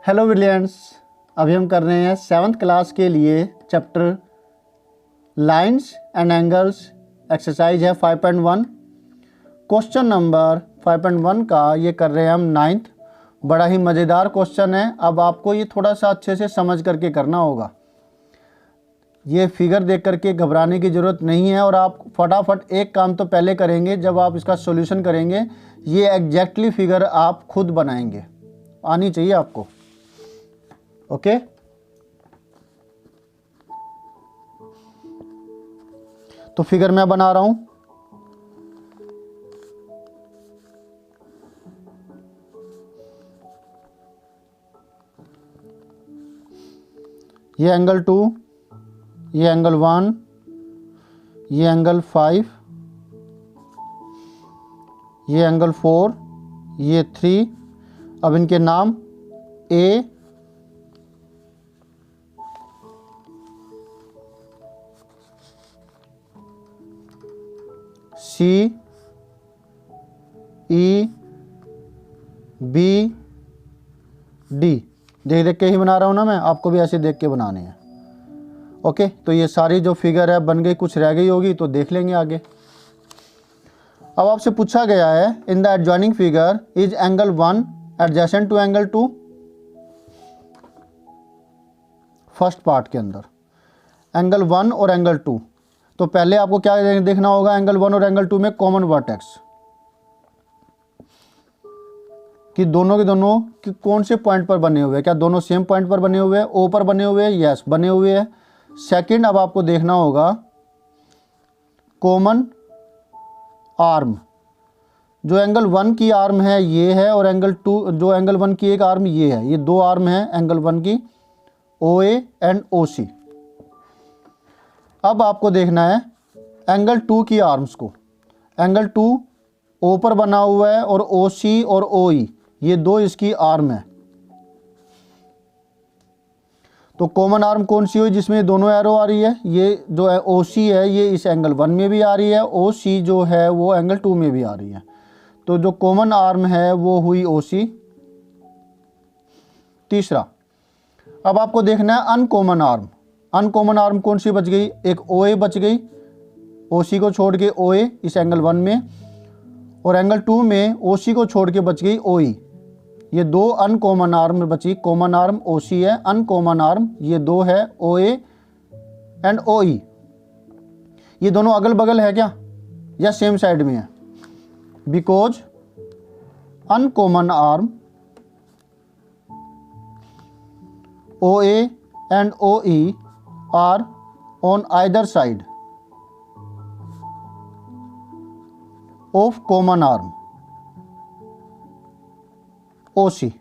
Hello brilliants, अभी हम कर रहे हैं 7th क्लास के लिए chapter lines and angles. Exercise है 5.1। क्वेश्चन नंबर 5.1 का ये कर रहे हैं हम 9th। बड़ा ही मज़ेदार क्वेश्चन है। अब आपको ये थोड़ा सा अच्छे से समझ करके करना होगा। ये फिगर देख करके घबराने की ज़रूरत नहीं है और आप फटाफट एक काम तो पहले करेंगे, जब आप इसका सॉल्यूशन करेंगे ये एग्जैक्टली फिगर आप खुद बनाएंगे, आनी चाहिए आपको। ओके, तो फिगर मैं बना रहा हूं। ये एंगल 2, ये एंगल 1, ये एंगल 5, ये एंगल 4, ये 3। अब इनके नाम ए, सी, ई, बी, डी। देख देख के ही बना रहा हूँ ना मैं, आपको भी ऐसे देख के बनाने हैं। ओके, तो ये सारी जो फिगर है बन गई, कुछ रह गई होगी तो देख लेंगे आगे। अब आपसे पूछा गया है in the adjoining figure is angle 1 adjacent to angle 2। First part के अंदर एंगल 1 और एंगल 2। तो पहले आपको क्या देखना होगा, एंगल 1 और एंगल 2 में कॉमन वर्टेक्स कि दोनों के दोनों कि कौन से पॉइंट पर बने हुए हैं। क्या दोनों सेम पॉइंट पर बने हुए हैं, ओ पर बने हुए हैं? यस, बने हुए हैं। सेकंड, अब आपको देखना होगा कॉमन आर्म। जो एंगल 1 की आर्म है ये है, और एंगल 2 जो एंगल 1 की एक आर्म ये है। ये दो आर्म है एंगल 1 की, ओ ए एंड ओ सी। अब आपको देखना है एंगल 2 की आर्म्स को। एंगल 2 ओ पर बना हुआ है और ओ सी और ओ ई ये दो इसकी आर्म है। तो कॉमन आर्म कौन सी हुई जिसमें दोनों एरो आ रही है? ये जो है ओ सी है ये इस एंगल 1 में भी आ रही है, ओ सी जो है वो एंगल 2 में भी आ रही है। तो जो कॉमन आर्म है वो हुई ओ सी। तीसरा, अब आपको देखना है अनकॉमन आर्म। अनकॉमन आर्म कौन सी बच गई? एक ओ ए बच गई, ओ सी को छोड़ के ओ ए इस एंगल 1 में, और एंगल 2 में ओ सी को छोड़ के बच गई ओ ई। ये दो अनकॉमन आर्म बची। कॉमन आर्म ओ सी है, अनकॉमन आर्म ये दो है, ओ ए एंड ओ ई। ये दोनों अगल बगल है क्या या सेम साइड में है? Because uncommon arm O A and O E are on either side of common arm O C.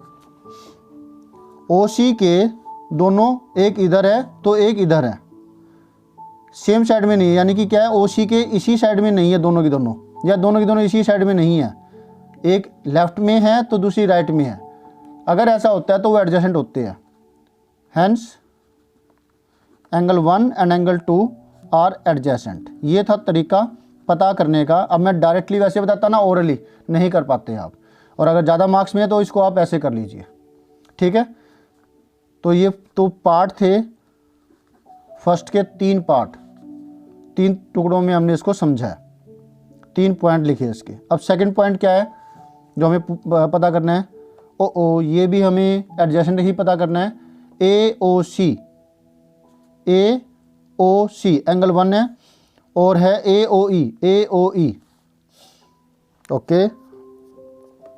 O C के दोनों एक इधर है तो एक इधर है, सेम साइड में नहीं है। यानी कि क्या है, ओ सी के इसी साइड में नहीं है दोनों की दोनों, या दोनों की दोनों इसी साइड में नहीं है। एक लेफ्ट में है तो दूसरी राइट में है। अगर ऐसा होता है तो वो एडजेसेंट होते हैं। Hence angle 1 and angle 2 are adjacent. ये था तरीका पता करने का। अब मैं डायरेक्टली वैसे बताता ना, ओरली नहीं कर पाते आप, और अगर ज़्यादा मार्क्स में है तो इसको आप ऐसे कर लीजिए, ठीक है। तो ये तो पार्ट थे फर्स्ट के 3 पार्ट, 3 टुकड़ों में हमने इसको समझा है। 3 पॉइंट लिखे इसके। अब सेकंड पॉइंट क्या है जो हमें पता करना है? ओ ये भी हमें एडजेसेंट ही पता करना है। ए ओ सी, ए ओ सी एंगल 1 है, और है ए ओ ई, ए ओ ई। ओके,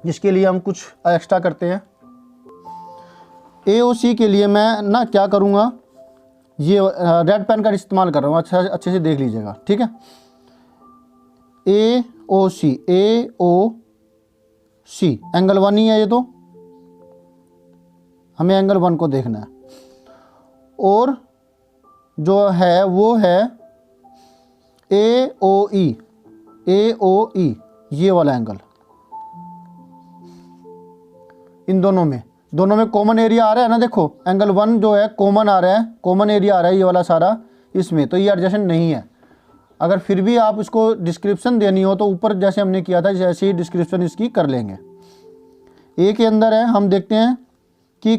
जिसके लिए हम कुछ एक्स्ट्रा करते हैं। ए ओ सी के लिए मैं ना क्या करूँगा, ये रेड पेन का इस्तेमाल कर रहा हूँ, अच्छा अच्छे से देख लीजिएगा, ठीक है। ए ओ सी, ए ओ सी एंगल 1 ही है ये, तो हमें एंगल 1 को देखना है। और जो है वो है ए ओ ई, ए ओ ई ये वाला एंगल। इन दोनों में कॉमन एरिया आ रहा है ना। देखो एंगल 1 जो है कॉमन आ रहा है, कॉमन एरिया आ रहा है ये वाला सारा इसमें, तो ये एडजेसेंट नहीं है। अगर फिर भी आप इसको डिस्क्रिप्शन देनी हो तो ऊपर जैसे हमने किया था जैसे ही डिस्क्रिप्शन इसकी कर लेंगे। ए के अंदर है, हम देखते हैं कि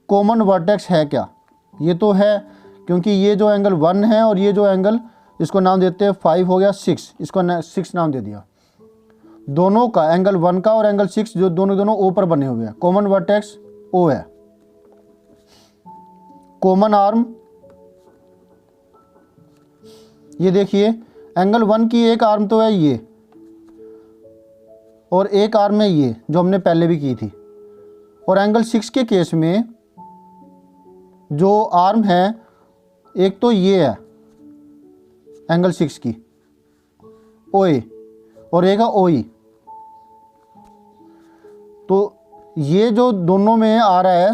कॉमन वर्टेक्स है क्या? ये तो है, क्योंकि ये जो एंगल 1 है और ये जो एंगल, इसको नाम देते हैं 5 हो गया 6, इसको 6 नाम दे दिया। दोनों का एंगल 1 का और एंगल 6 जो दोनों ओ पर बने हुए हैं, कॉमन वर्टेक्स ओ है। कॉमन आर्म, ये देखिए एंगल 1 की एक आर्म तो है ये, और एक आर्म है ये जो हमने पहले भी की थी। और एंगल 6 के केस में जो आर्म है एक तो ये है एंगल 6 की ओ ए, और एक है ओ ई। तो ये जो दोनों में आ रहा है,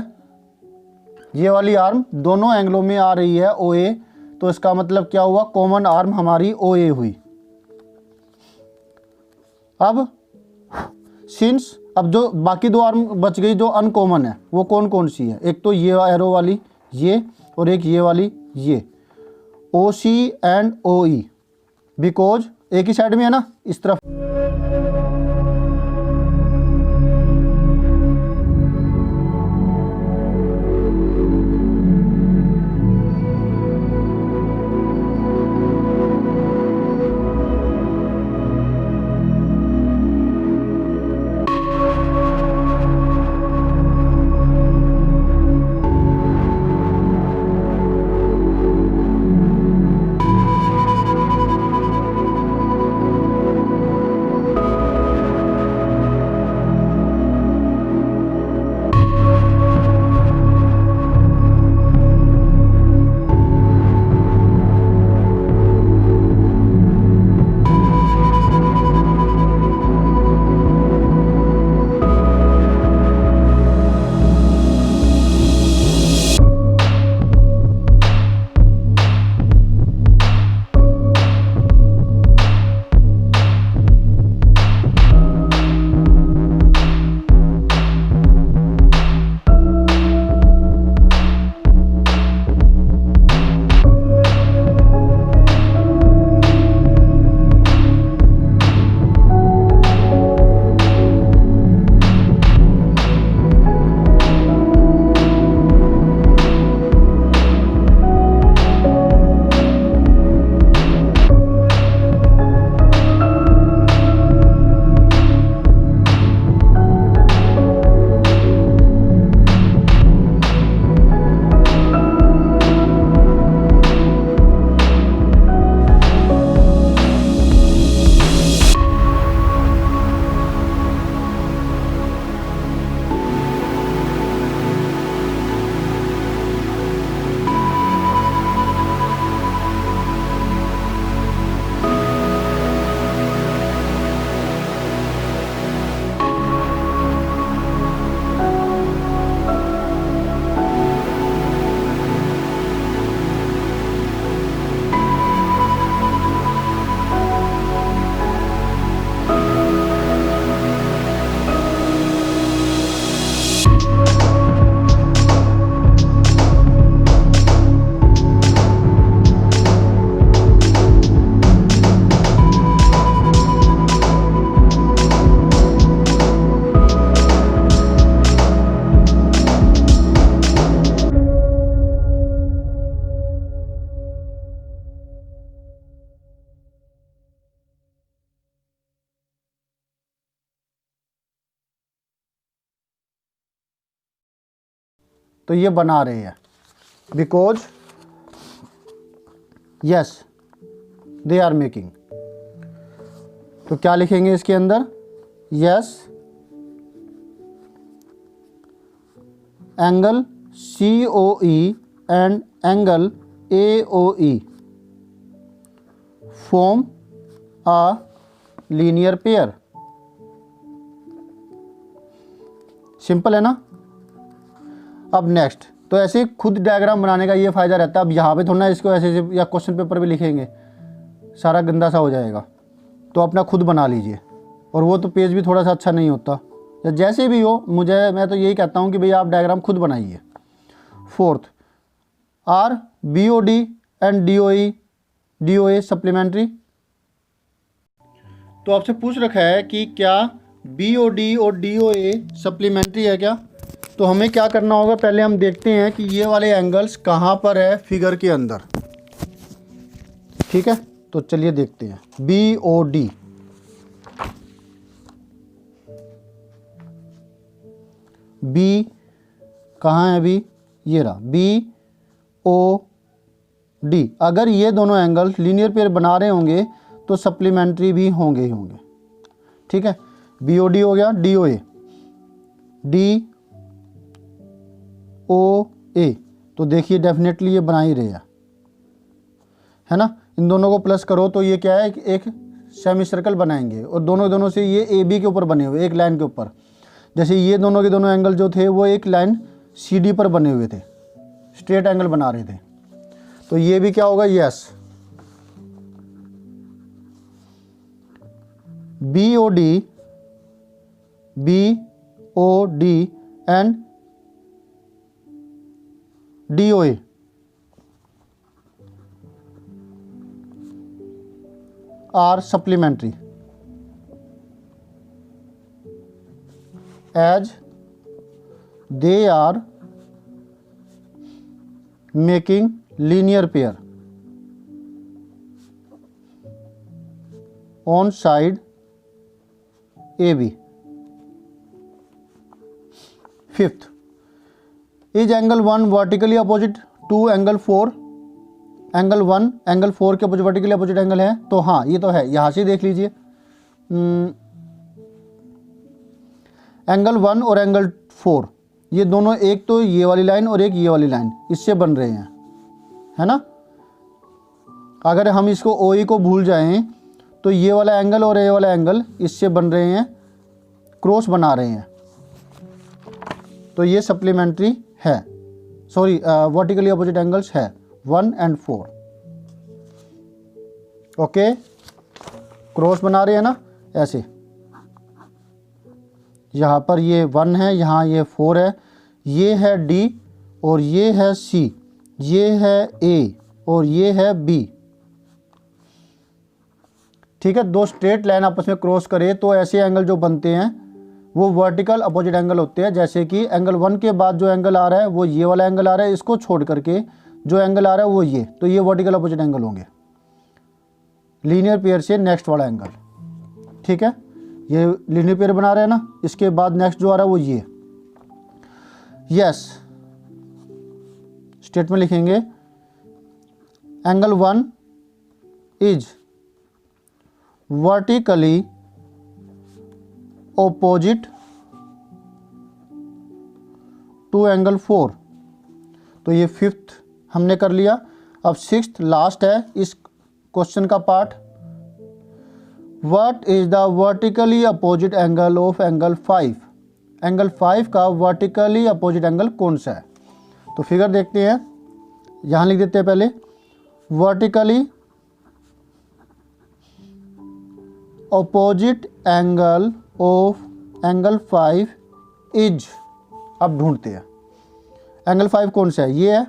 ये वाली आर्म दोनों एंगलों में आ रही है ओ ए, तो इसका मतलब क्या हुआ, कॉमन आर्म हमारी ओ ए हुई। अब सिंस अब जो बाकी दो आर्म बच गई जो अनकॉमन है, वो कौन कौन सी है? एक तो ये एरो वाली ये, और एक ये वाली ये, ओ सी एंड ओ ई, बिकॉज एक ही साइड में है ना, इस तरफ। तो ये बना रहे हैं because yes they are making. तो क्या लिखेंगे इसके अंदर, yes angle C O E and angle A O E form a linear pair. Simple है ना। अब नेक्स्ट, तो ऐसे खुद डायग्राम बनाने का ये फ़ायदा रहता है। अब यहाँ पे थोड़ा ना इसको ऐसे या क्वेश्चन पेपर पे लिखेंगे, सारा गंदा सा हो जाएगा। तो अपना खुद बना लीजिए, और वो तो पेज भी थोड़ा सा अच्छा नहीं होता, या जैसे भी हो। मैं तो यही कहता हूँ कि भैया आप डायग्राम खुद बनाइए। Fourth, are B O D and D O A supplementary. तो आपसे पूछ रखा है कि क्या बी ओ डी और डी ओ ए सप्लीमेंट्री है क्या? तो हमें क्या करना होगा, पहले हम देखते हैं कि ये वाले एंगल्स कहाँ पर है फिगर के अंदर। ठीक है, तो चलिए देखते हैं। BOD, बी कहाँ है अभी, ये रहा BOD। अगर ये दोनों एंगल लीनियर पेयर बना रहे होंगे तो सप्लीमेंट्री भी होंगे ही होंगे। ठीक है, BOD हो गया, DOA, DOA, तो देखिए डेफिनेटली ये बना ही रहे हैं, है ना। इन दोनों को प्लस करो तो ये क्या है, एक सेमी सर्कल बनाएंगे और दोनों से ये AB के ऊपर बने हुए, एक लाइन के ऊपर। जैसे ये दोनों के दोनों एंगल जो थे वो एक लाइन CD पर बने हुए थे, स्ट्रेट एंगल बना रहे थे। तो ये भी क्या होगा, yes, BOD and DOA are supplementary as they are making linear pair on side AB. Fifth, is angle 1 vertically opposite to angle 4? Angle 1 angle 4 के अपोजिट, वर्टिकली अपोजिट एंगल है, तो हाँ ये तो है। यहाँ से देख लीजिए, एंगल 1 और एंगल 4 ये दोनों, एक तो ये वाली लाइन और एक ये वाली लाइन इससे बन रहे हैं, है ना। अगर हम इसको OE को भूल जाएं तो ये वाला एंगल और ये वाला एंगल इससे बन रहे हैं, क्रॉस बना रहे हैं, तो ये सप्लीमेंट्री है, सॉरी वर्टिकली अपोजिट एंगल्स है 1 and 4। ओके, क्रॉस बना रहे हैं ना ऐसे, यहाँ पर ये 1 है, यहाँ ये 4 है, ये है D और ये है C, ये है A और ये है B। ठीक है, दो स्ट्रेट लाइन आपस में क्रॉस करे तो ऐसे एंगल जो बनते हैं वो वर्टिकल अपोजिट एंगल होते हैं। जैसे कि एंगल 1 के बाद जो एंगल आ रहा है वो ये वाला एंगल आ रहा है, इसको छोड़ करके जो एंगल आ रहा है वो ये, तो ये वर्टिकल अपोजिट एंगल होंगे, लीनियर पेयर से नेक्स्ट वाला एंगल। ठीक है, ये लीनियर पेयर बना रहे हैं ना, इसके बाद नेक्स्ट जो आ रहा है वो ये। यस, स्टेटमेंट लिखेंगे, angle 1 is vertically opposite to angle 4। तो ये 5th हमने कर लिया। अब 6th लास्ट है इस क्वेश्चन का part. What is the vertically opposite angle of angle 5? Angle 5 का वर्टिकली अपोजिट एंगल कौन सा है? तो फिगर देखते हैं, यहाँ लिख देते हैं पहले, vertically opposite angle of angle 5 is, अब ढूंढते हैं एंगल 5 कौन सा है, ये है,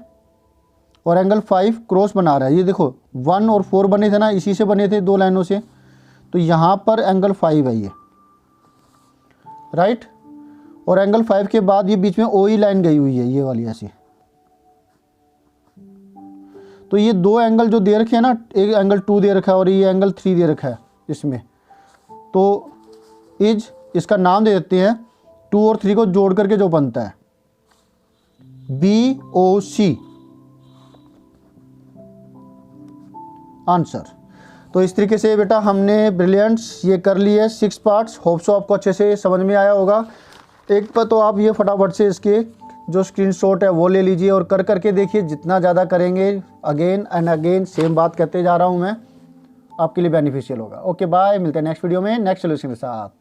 और एंगल 5 क्रॉस बना रहा है। ये देखो 1 और 4 बने थे ना, इसी से बने थे, दो लाइनों से, तो यहाँ पर एंगल 5 है ये, राइट। और एंगल 5 के बाद ये बीच में OE लाइन गई हुई है, ये वाली ऐसी। तो ये दो एंगल जो दे रखे हैं ना, एक एंगल 2 दे रखा है और ये एंगल 3 दे रखा है इसमें, तो इज, इसका नाम दे देते हैं, 2 और 3 को जोड़ करके जो बनता है BOC आंसर। तो इस तरीके से बेटा हमने ब्रिलियंट्स ये कर लिए 6 पार्ट्स। होप सो आपको अच्छे से समझ में आया होगा। एक पर तो आप ये फटाफट से इसके जो स्क्रीनशॉट है वो ले लीजिए और कर करके देखिए। जितना ज़्यादा करेंगे, अगेन एंड अगेन सेम बात कहते जा रहा हूँ मैं, आपके लिए बेनिफिशियल होगा। ओके बाय, मिलते हैं नेक्स्ट वीडियो में नेक्स्ट सोल्यूशन के साथ।